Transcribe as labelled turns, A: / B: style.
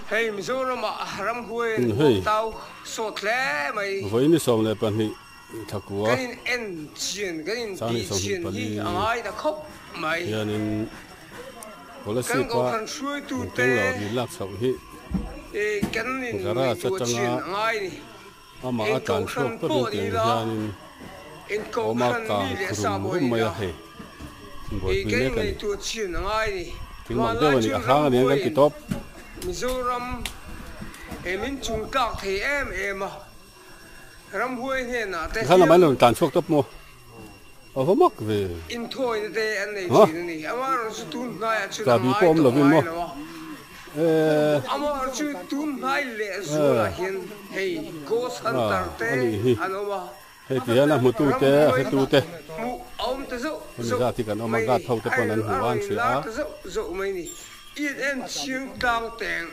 A: hey Mizoram ram huai tao sot le mai
B: với ní sông này bạn hi thắc quá
A: cái en chiên cái đi chiên hi ai đã khóc mày
B: ya nên có lẽ
A: cái
B: sẽ qua
A: con suy tu
B: tiếng lò
A: te
B: đi lạc sầu hi
A: cái nên
B: gara
A: tu
B: chắc
A: chiên
B: chắn
A: ai
B: ama akan shop ko bin tiền ya nên
A: en câu
B: oma
A: khăn
B: ka
A: đi để sao
B: khrum
A: bồi
B: hum mai
A: à
B: he bồi
A: cái
B: pin ne
A: này
B: kan
A: tu chiên ai
B: tiếng mặc đeo ni akhang ni kan kitop
A: Mizoram em chung các thầy em à ram huai he na te
B: khana mai lo tan chok top mo ở mắc về
A: in thôi te anh này chỉ này ama rồi tun ngay chứ
B: cả bị bom là viên mo
A: ama rồi tun ngay lệ số là hiện hey go santar te ano ma
B: he ti ana mu tu te he tu te
A: mu om te zo
B: ni ra ti kan oma ga thau te pon an huan si a
A: zo mai ni yên em chiang tang teng